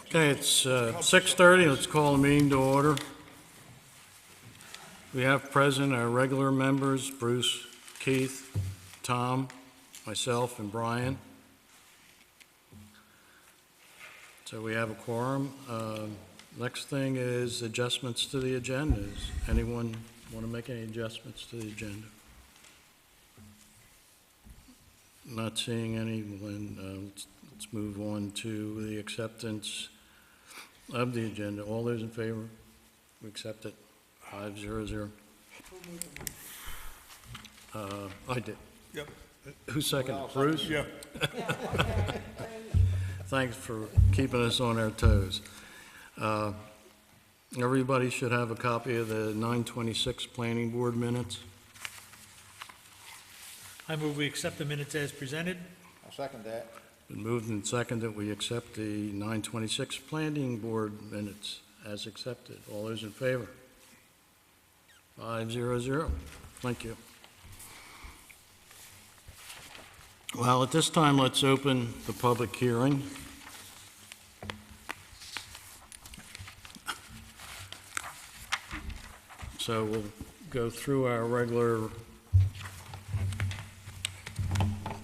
Okay, it's 6:30. Let's call the meeting to order. We have present our regular members, Bruce, Keith, Tom, myself, and Brian. So we have a quorum. Next thing is adjustments to the agenda. Does anyone want to make any adjustments to the agenda? Not seeing any. Let's move on to the acceptance of the agenda. All those in favor? We accept it. 5-0-0. I did. Yep. Who seconded? Bruce? Yeah. Thanks for keeping us on our toes. Everybody should have a copy of the 9/26 Planning Board minutes. I move we accept the minutes as presented. I'll second that. Been moved and seconded that we accept the 9/26 Planning Board minutes as accepted. All those in favor? 5-0-0. Thank you. Well, at this time, let's open the public hearing. So we'll go through our regular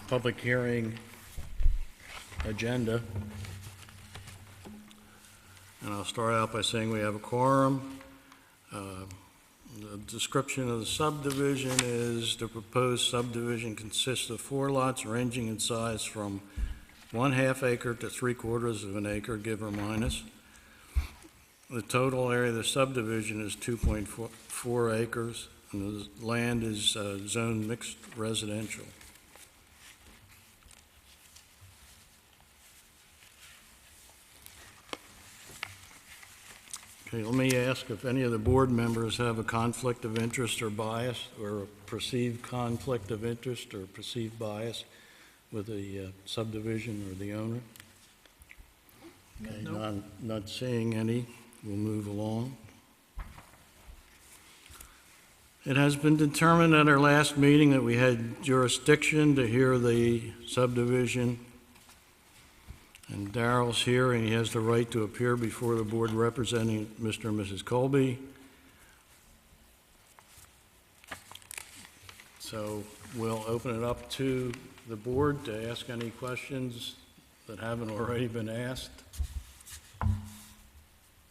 public hearing agenda. And I'll start out by saying we have a quorum. The description of the subdivision is the proposed subdivision consists of 4 lots ranging in size from 1/2 acre to 3/4 of an acre, give or minus. The total area of the subdivision is 2.4 acres, and the land is zoned mixed residential. Okay, let me ask if any of the board members have a conflict of interest or bias, or a perceived conflict of interest or perceived bias with the subdivision or the owner? Okay, not seeing any. We'll move along. It has been determined at our last meeting that we had jurisdiction to hear the subdivision. And Darrell's here, and he has the right to appear before the board representing Mr. and Mrs. Colby. So we'll open it up to the board to ask any questions that haven't already been asked.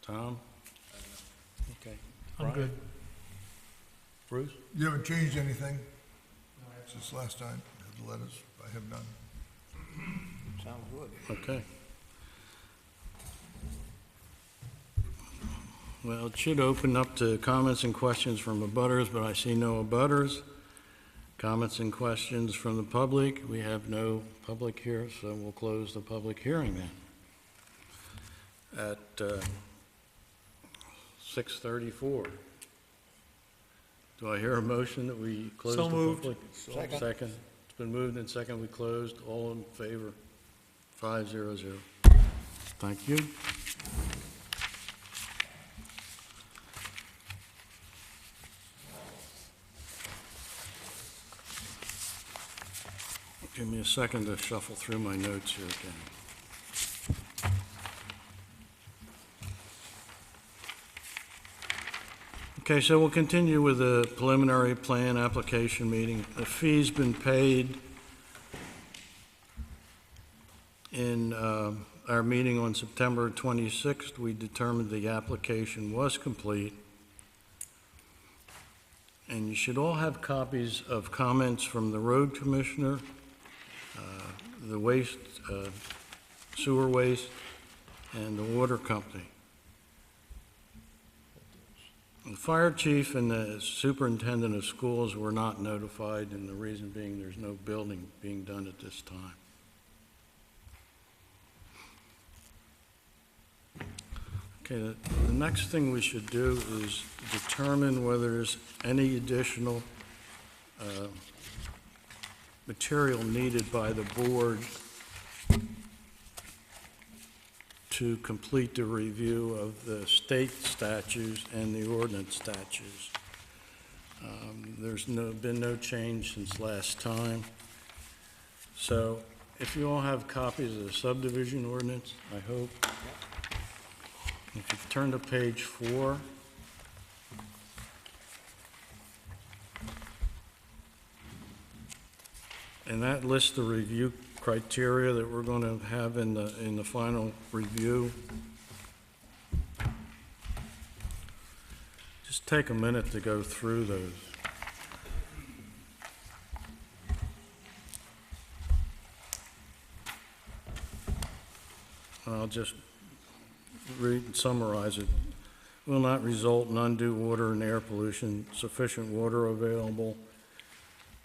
Tom? Okay. I'm Brian? good. Bruce? You haven't changed anything since last time, the letters? I have none. Sounds good. Okay. Well, it should open up to comments and questions from abutters, but I see no abutters. Comments and questions from the public. We have no public here, so we'll close the public hearing then. At 6:34. Do I hear a motion that we close the So moved. public? Second. It's been moved and second. We closed. All in favor? 5-0-0. Thank you. Give me a second to shuffle through my notes here again. Okay, so we'll continue with the preliminary plan application meeting. The fee's been paid in our meeting on September 26th. We determined the application was complete. And you should all have copies of comments from the road commissioner, the waste, sewer waste, and the water company. The fire chief and the superintendent of schools were not notified, and the reason being there's no building being done at this time. Okay, the next thing we should do is determine whether there's any additional material needed by the board to complete the review of the state statutes and the ordinance statutes. There's been no change since last time. So if you all have copies of the subdivision ordinance, I hope. If you turn to page 4, and that lists the review criteria that we're going to have in the final review. Just take a minute to go through those. I'll just read and summarize it. Will not result in undue water and air pollution, sufficient water available,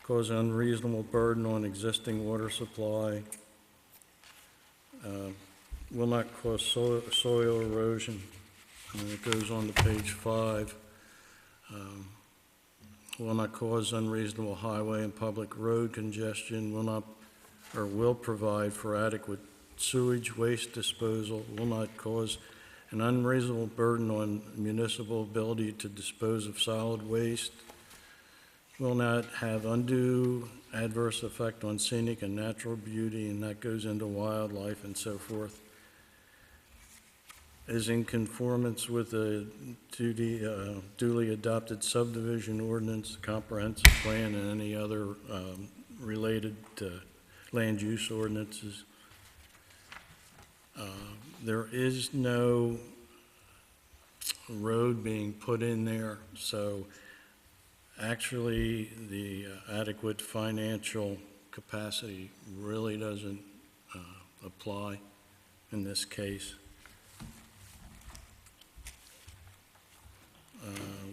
cause unreasonable burden on existing water supply, will not cause soil erosion, and it goes on to page 5, will not cause unreasonable highway and public road congestion, will not, or will provide for adequate sewage waste disposal, will not cause an unreasonable burden on municipal ability to dispose of solid waste, will not have undue adverse effect on scenic and natural beauty, and that goes into wildlife and so forth, is in conformance with the duly adopted subdivision ordinance, comprehensive plan, and any other related land use ordinances. There is no road being put in there, so actually the adequate financial capacity really doesn't apply in this case.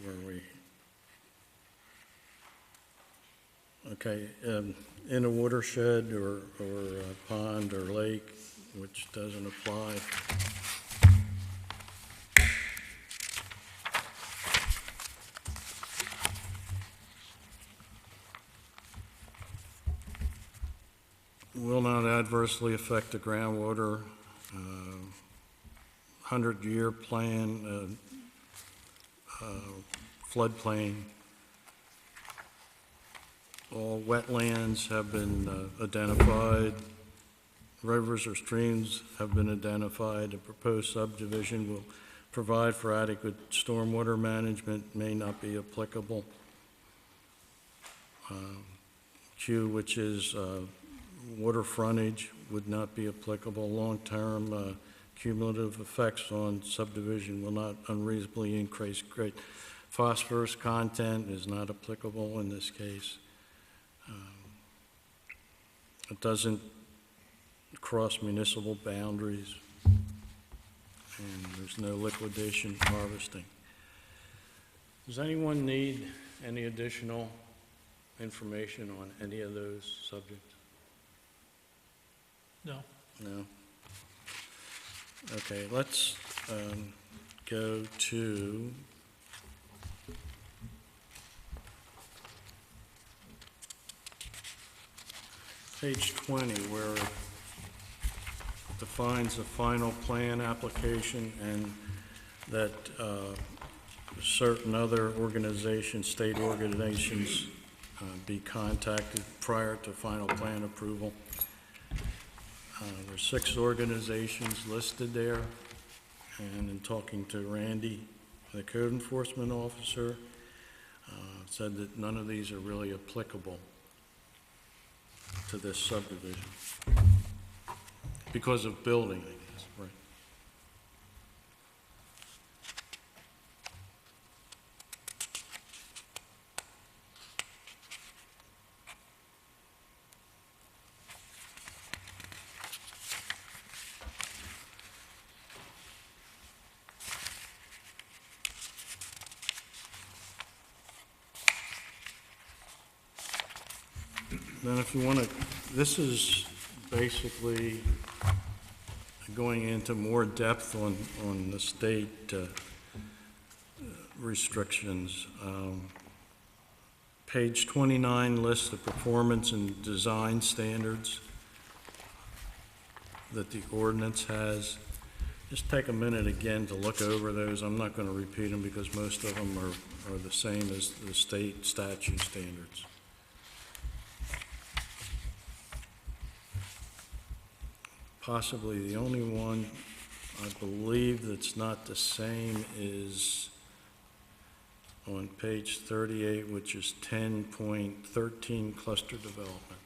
Where are we? Okay, in a watershed or a pond or lake, which doesn't apply. Will not adversely affect the groundwater, 100-year plan, floodplain. All wetlands have been identified. Rivers or streams have been identified. A proposed subdivision will provide for adequate stormwater management, may not be applicable. Q, which is water frontage, would not be applicable. Long-term cumulative effects on subdivision will not unreasonably increase grade. Phosphorus content is not applicable in this case. It doesn't cross municipal boundaries, and there's no liquidation harvesting. Does anyone need any additional information on any of those subjects? No. No? Okay, let's go to page 20, where it defines the final plan application and that certain other organizations, state organizations, be contacted prior to final plan approval. There's 6 organizations listed there, and in talking to Randy, the code enforcement officer, said that none of these are really applicable to this subdivision because of building, I guess, right? Then if you want to, this is basically going into more depth on the state restrictions. Page 29 lists the performance and design standards that the ordinance has. Just take a minute again to look over those. I'm not going to repeat them because most of them are the same as the state statute standards. Possibly the only one I believe that's not the same as on page 38, which is 10.13 cluster developments.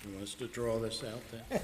You want us to draw this out then?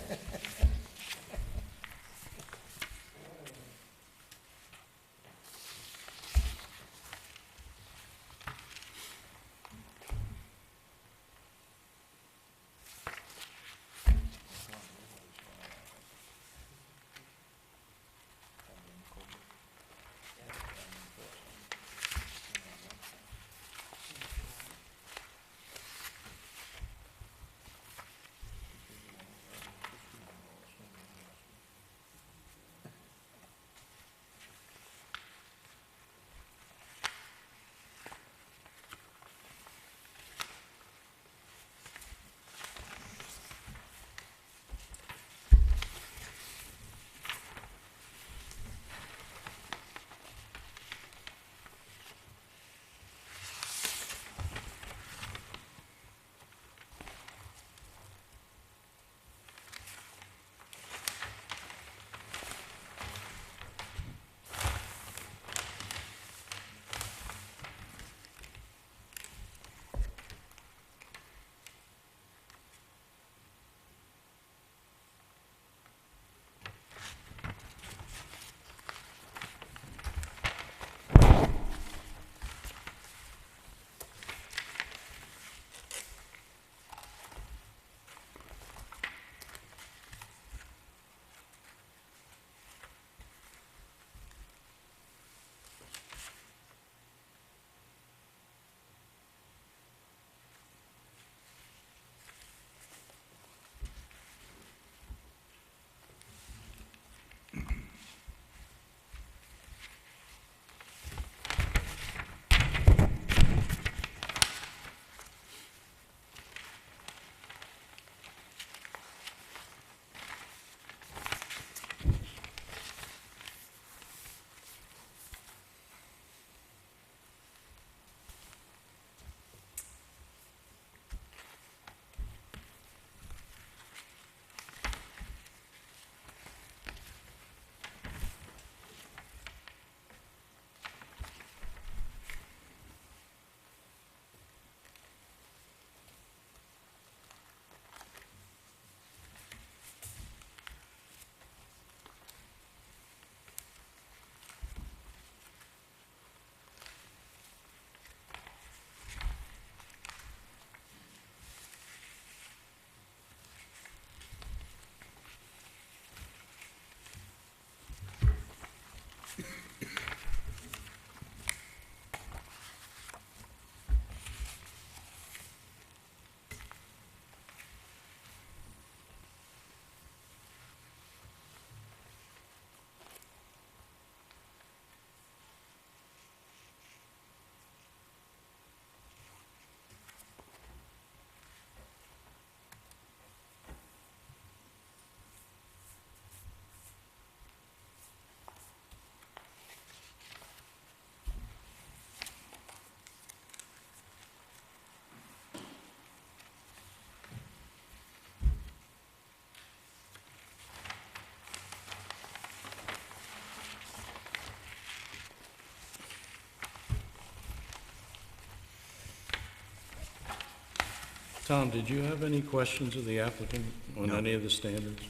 Tom, did you have any questions of the applicant on any of the standards?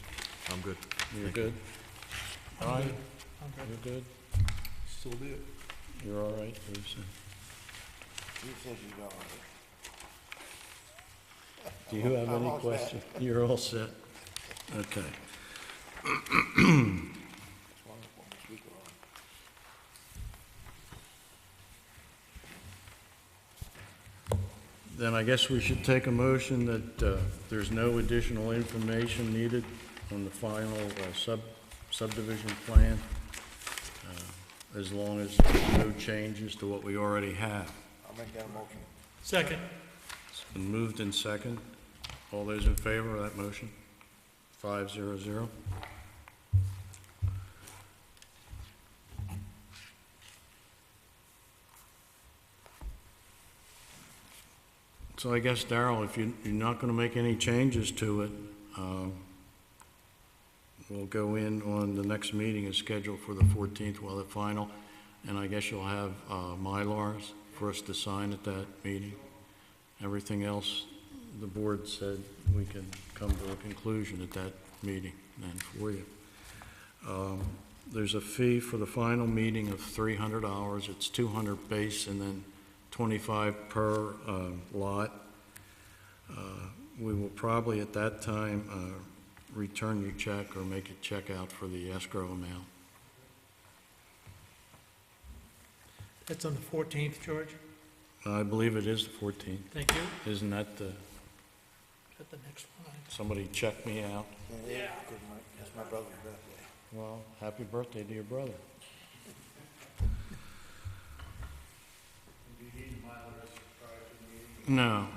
I'm good. You're good? Brian? I'm good. You're good? Still there. You're all right, Lisa? He says he's all right. Do you have I'm any all set. questions? You're all set? Okay. It's wonderful, the speaker on. Then I guess we should take a motion that there's no additional information needed on the final subdivision plan, as long as there's no changes to what we already have. I'll make that a motion. Second. It's been moved in second. All those in favor of that motion? 500. So I guess, Darrell, if you're not going to make any changes to it, we'll go in on the next meeting is scheduled for the 14th, well, the final, and I guess you'll have Mylars for us to sign at that meeting. Everything else, the board said we can come to a conclusion at that meeting then for you. There's a fee for the final meeting of $300. It's 200 base and then 25 per lot. We will probably at that time return your check or make a check out for the escrow amount. That's on the 14th, George? I believe it is the 14th. Thank you. Isn't that the, Is that the next one? somebody check me out? Yeah. That's my brother's birthday. Well, happy birthday to your brother. No,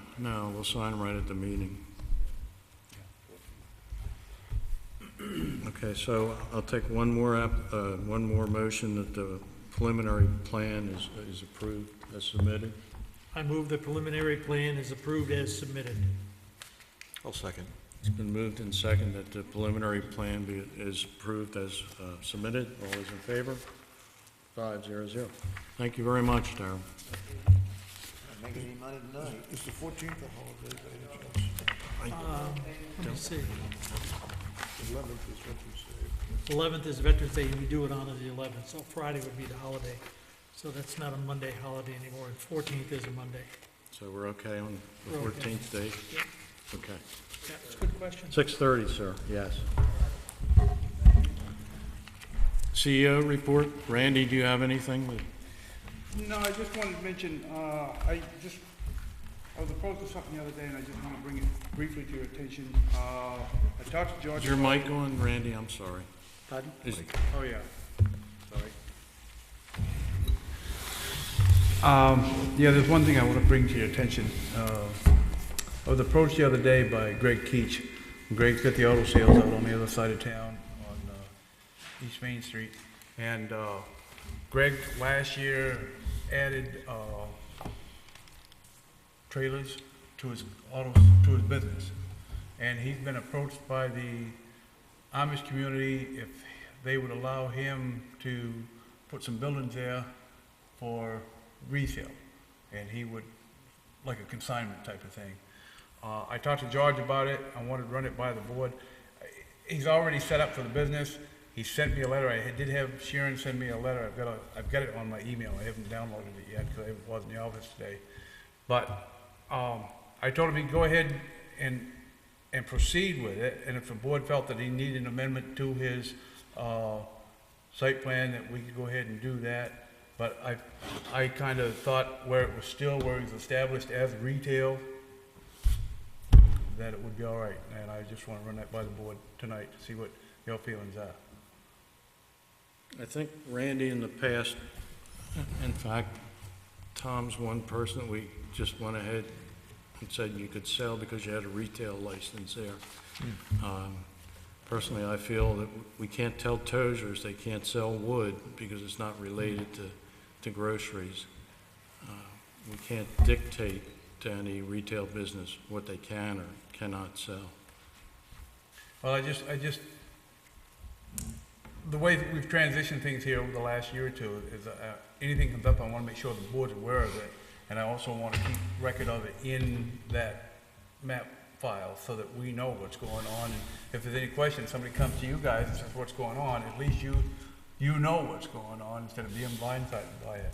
we'll sign right at the meeting. Okay, so I'll take one more motion that the preliminary plan is approved as submitted. I move the preliminary plan is approved as submitted. I'll second. It's been moved and seconded that the preliminary plan is approved as submitted. All those in favor? 500. Thank you very much, Darrell. Not making any money tonight. Is the 14th a holiday by any chance? Let me see. 11th is Veterans Day. 11th is Veterans Day, and we do it on the 11th, so Friday would be the holiday. So that's not a Monday holiday anymore, and 14th is a Monday. So we're okay on the We're okay. 14th date? Yep. Okay. Yeah, it's a good question. 6:30, sir, yes. CEO report. Randy, do you have anything? No, I just wanted to mention, I was opposed to something the other day, and I just want to bring it briefly to your attention. I talked to George. Is your mic on, Randy? I'm sorry. Pardon? Is- Oh, yeah. Sorry. Yeah, there's one thing I want to bring to your attention. I was approached the other day by Greg Keach. Greg's got the auto sales out on the other side of town on East Main Street. And Greg last year added trailers to his business. And he's been approached by the Amish community if they would allow him to put some buildings there for resale. And he would, like a consignment type of thing. I talked to George about it. I wanted to run it by the board. He's already set up for the business. He sent me a letter. I did have Sharon send me a letter. I've got it on my email. I haven't downloaded it yet because I wasn't in the office today. But I told him he'd go ahead and proceed with it. And if the board felt that he needed an amendment to his site plan, that we could go ahead and do that. But I kind of thought where it was still, where it was established as retail, that it would be all right. And I just want to run that by the board tonight to see what your feelings are. I think Randy in the past, in fact, Tom's one person that we just went ahead and said you could sell because you had a retail license there. Personally, I feel that we can't tell Tozers they can't sell wood because it's not related to groceries. We can't dictate to any retail business what they can or cannot sell. Well, the way that we've transitioned things here over the last year or two is anything comes up, I want to make sure the board's aware of it. And I also want to keep record of it in that map file so that we know what's going on. And if there's any questions, somebody comes to you guys and says what's going on, at least you know what's going on instead of being blindsided by it.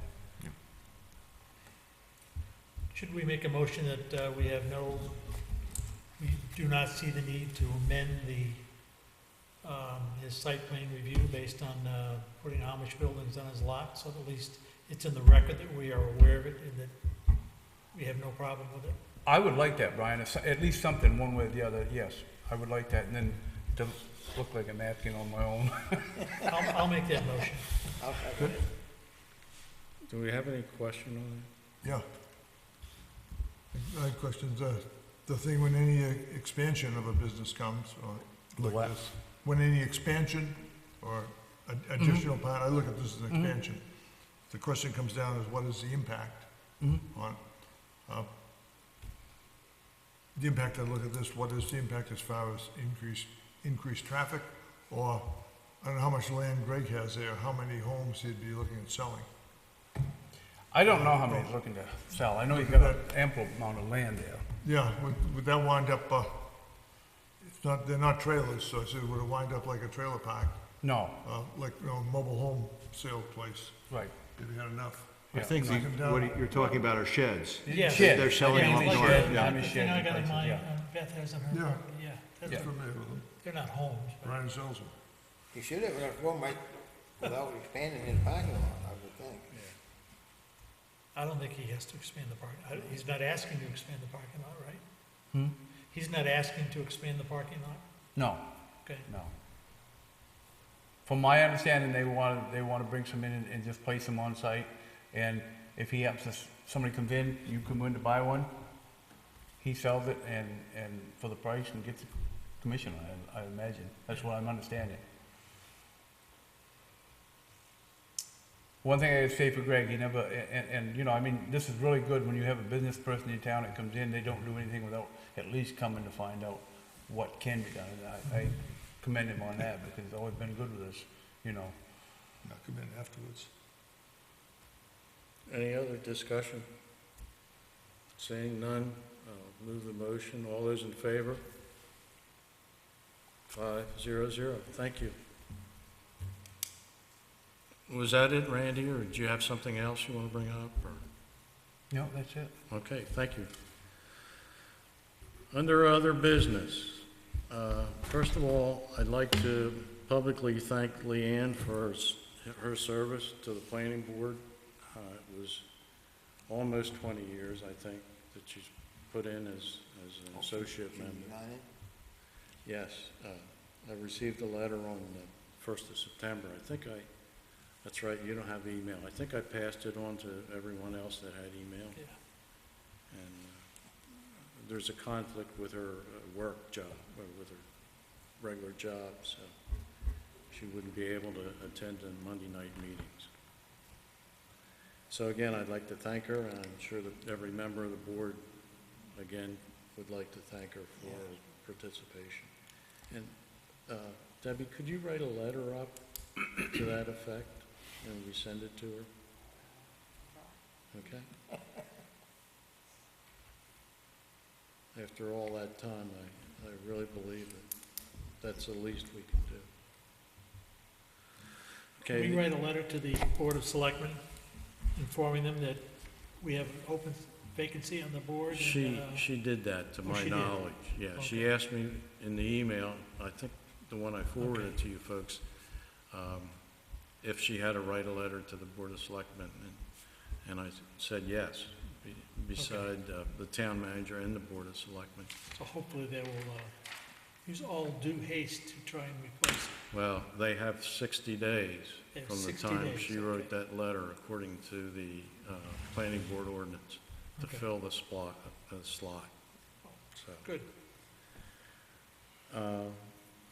Should we make a motion that we do not see the need to amend his site plan review based on putting Amish buildings on his lot, so that at least it's in the record that we are aware of it and that we have no problem with it? I would like that, Brian, at least something, one way or the other, yes, I would like that, and then it doesn't look like I'm asking on my own. I'll make that motion. I'll second it. Do we have any question on Yeah. I had questions, the thing when any expansion of a business comes, or The what? like this, when any expansion or additional part, I look at this as an expansion. The question comes down is what is the impact on, the impact, I look at this, what is the impact as far as increased traffic? Or, I don't know how much land Greg has there, how many homes he'd be looking at selling. I don't know how many he's looking to sell, I know he's got an ample amount of land there. Yeah, would that wind up, it's not, they're not trailers, so I said, would it wind up like a trailer park? No, Like, mobile home sale place, right. if you had enough. I think Knock 'em down. what you're talking about are sheds. Yes. Sheds. They're selling Yeah, them it's up like north, the- yeah. The thing I got in places, mind, yeah. Beth has on her Yeah. property, yeah. That's I'm what- familiar with them. They're not homes, but Brian sells them. He should have enough room right without expanding his parking lot, I would think. I don't think he has to expand the parking. He's not asking to expand the parking lot, right? Hmm? He's not asking to expand the parking lot? No, Okay. no. From my understanding, they want to bring some in and just place them on site, and if he happens to, somebody comes in, you come in to buy one, he sells it and for the price and gets a commission on it, I imagine. That's what I'm understanding. One thing I would say for Greg, he never, and, you know, I mean, this is really good when you have a business person in town that comes in, they don't do anything without at least coming to find out what can be done. And I commend him on that because he's always been good with us, you know. Now come in afterwards. Any other discussion? Seeing none, I'll move the motion. All those in favor? 5-0-0. Thank you. Was that it, Randy, or did you have something else you want to bring up, or? No, that's it. Okay, thank you. Under other business, first of all, I'd like to publicly thank Leanne for her service to the planning board. It was almost 20 years, I think, that she's put in as an associate member. Yes, I received a letter on the 1st of September. That's right, you don't have email. I think I passed it on to everyone else that had email. Yeah. And there's a conflict with her work job, or with her regular job, so she wouldn't be able to attend the Monday night meetings. So again, I'd like to thank her, and I'm sure that every member of the board, again, would like to thank her for her participation. And Debbie, could you write a letter up to that effect, and we send it to her? Okay? After all that time, I really believe that that's the least we can do. Can we Okay, write a letter to the Board of Selectmen informing them that we have an open vacancy on the board? and, she did that, to Oh, my she did? knowledge. Yeah, she Okay. asked me in the email, I think the one I forwarded to you folks, if she had to write a letter to the Board of Selectmen, and I said yes, beside the town manager and the Board of Selectmen. So hopefully they will use all due haste to try and replace it. Well, they have 60 days They have from the 60 time days, she wrote okay. that letter, according to the planning board ordinance, to Okay. fill the slot. So, Good.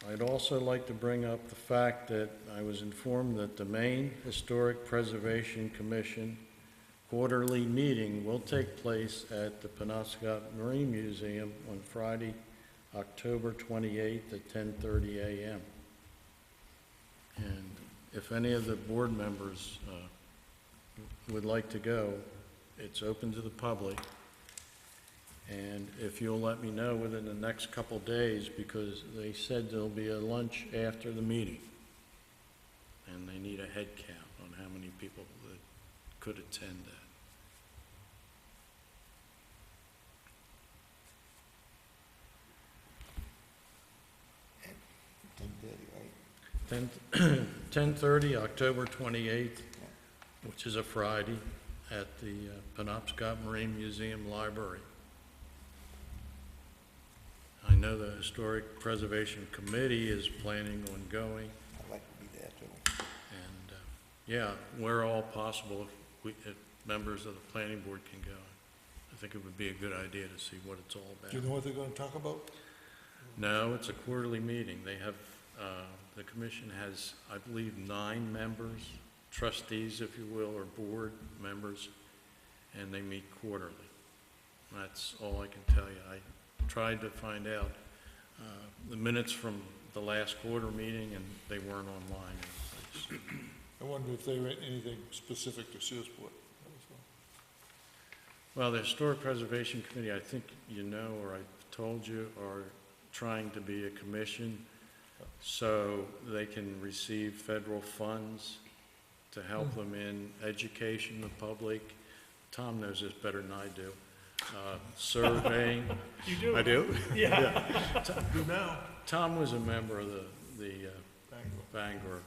I'd also like to bring up the fact that I was informed that the Maine Historic Preservation Commission quarterly meeting will take place at the Penobscot Marine Museum on Friday, October 28th at 10:30 a.m. And if any of the board members would like to go, it's open to the public. And if you'll let me know within the next couple days, because they said there'll be a lunch after the meeting. And they need a head count on how many people that could attend that. 10:30, right? 10:30, October 28th, which is a Friday, at the Penobscot Marine Museum Library. I know the Historic Preservation Committee is planning on going, I'd like to be there too. and, yeah, where all possible, if members of the planning board can go. I think it would be a good idea to see what it's all about. Do you know what they're gonna talk about? No, it's a quarterly meeting. They have, the commission has, I believe, 9 members, trustees, if you will, or board members, and they meet quarterly. That's all I can tell you. I tried to find out the minutes from the last quarter meeting, and they weren't online. I wonder if they read anything specific to Searsport. Well, the Historic Preservation Committee, I think you know, or I told you, are trying to be a commission so they can receive federal funds to help them in education of the public. Tom knows this better than I do. Surveying. You do? I do? Yeah. Do now. Tom was a member of the Bangor. Bangor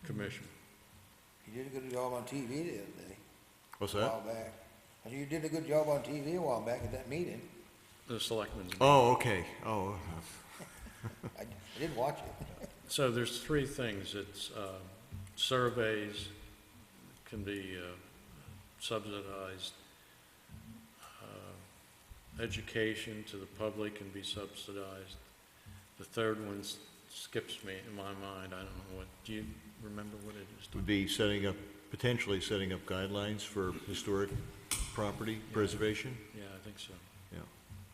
Commission. You did a good job on TV the other day, What's a that? while back. And you did a good job on TV a while back at that meeting. The selectmen's. Oh, okay. Oh, I didn't watch it. So there's 3 things. It's surveys can be subsidized. Education to the public can be subsidized. The third one skips me in my mind. I don't know what, do you remember what it is? would be potentially setting up guidelines for historic property preservation. Yeah, I think so. Yeah.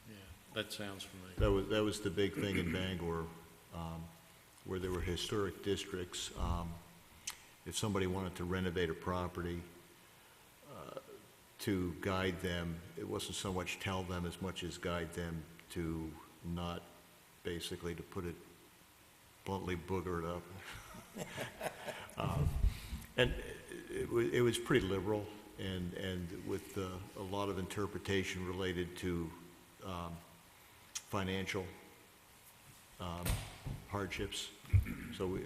Yeah, that sounds familiar. That was the big thing in Bangor, where there were historic districts. If somebody wanted to renovate a property, to guide them, it wasn't so much tell them as much as guide them to not, basically, to put it bluntly, booger it up. And it was pretty liberal, and with a lot of interpretation related to financial hardships. So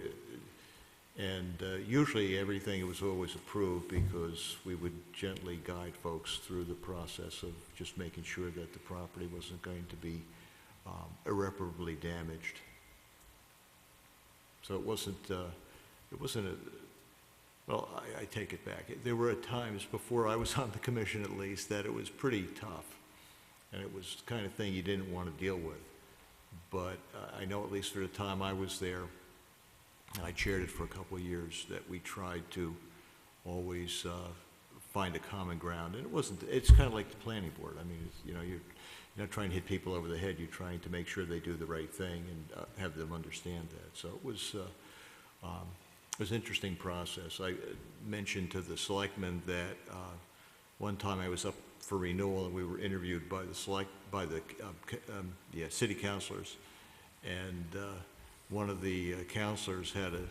usually everything was always approved because we would gently guide folks through the process of just making sure that the property wasn't going to be irreparably damaged. So it wasn't well, I take it back. There were times before I was on the commission, at least, that it was pretty tough. And it was the kind of thing you didn't want to deal with. But I know, at least for the time I was there, and I chaired it for a couple of years, that we tried to always find a common ground. And it's kind of like the planning board. I mean, you're not trying to hit people over the head. You're trying to make sure they do the right thing and have them understand that. So it was an interesting process. I mentioned to the selectmen that one time I was up for renewal and we were interviewed by the city councilors, and one of the counselors had a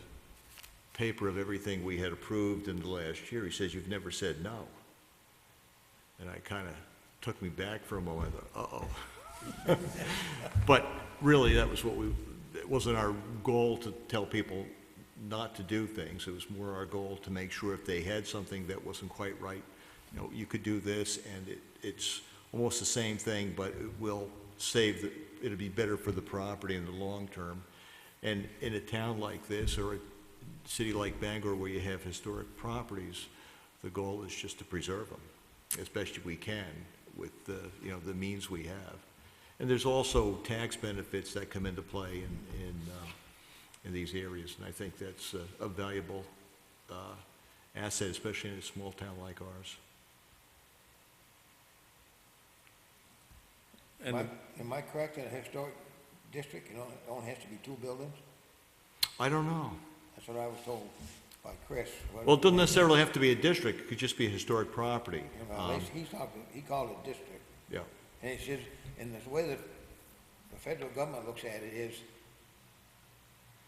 paper of everything we had approved in the last year. He says, "You've never said no." And I kind of took me back for a moment. I thought, uh-oh. But really, that was it wasn't our goal to tell people not to do things. It was more our goal to make sure if they had something that wasn't quite right, you could do this, and it's almost the same thing, but it will it'll be better for the property in the long term. And in a town like this, or a city like Bangor, where you have historic properties, the goal is just to preserve them as best we can with the means we have. And there's also tax benefits that come into play in these areas, and I think that's a valuable asset, especially in a small town like ours. Am I correct, in a historic district, it only has to be 2 buildings? I don't know. That's what I was told by Chris. Well, it doesn't necessarily have to be a district. It could just be a historic property. At least he called it district. Yeah. And it's just, and the way that the federal government looks at it is,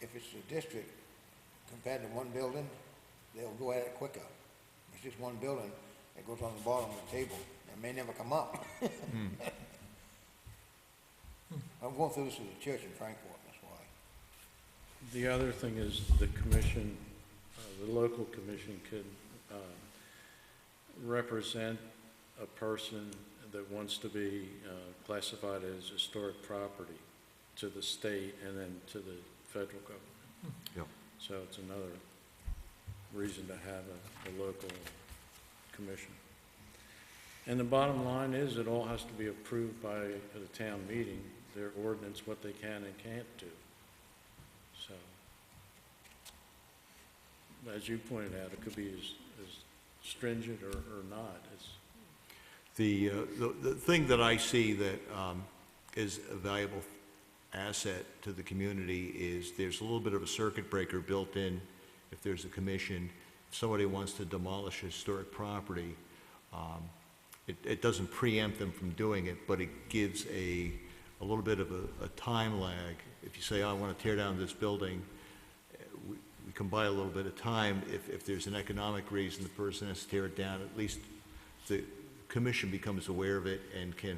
if it's a district compared to one building, they'll go at it quicker. If it's just one building, it goes on the bottom of the table, it may never come up. I'm going through this with a church in Frankfort, that's why. The other thing is the commission, the local commission could represent a person that wants to be classified as historic property to the state and then to the federal government. Yep. So it's another reason to have a local commission. And the bottom line is it all has to be approved by the town meeting, their ordinance, what they can and can't do. So, as you pointed out, it could be as stringent or not. It's, The thing that I see that is a valuable asset to the community is there's a little bit of a circuit breaker built in if there's a commission. If somebody wants to demolish historic property, it doesn't preempt them from doing it, but it gives a little bit of a time lag. If you say, oh, I want to tear down this building, we can buy a little bit of time. If there's an economic reason the person has to tear it down, at least the commission becomes aware of it and can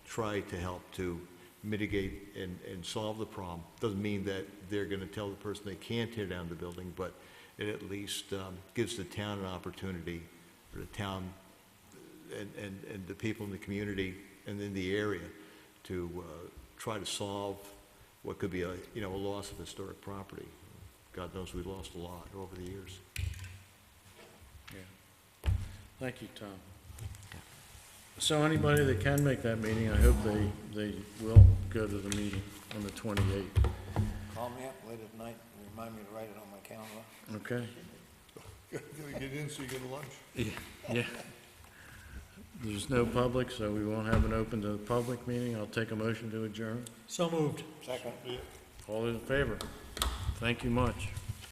try to help to mitigate and solve the problem. Doesn't mean that they're going to tell the person they can't tear down the building, but it at least gives the town an opportunity, or the town and the people in the community and in the area to try to solve what could be a loss of historic property. God knows we've lost a lot over the years. yeah. Thank you, Tom. So anybody that can make that meeting, I hope they will go to the meeting on the 28th. Call me up late at night and remind me to write it on my calendar. Okay? Gotta get in so you get lunch. Yeah. There's no public, so we won't have an open to the public meeting. I'll take a motion to adjourn. So moved. Second. All those in favor? Thank you much.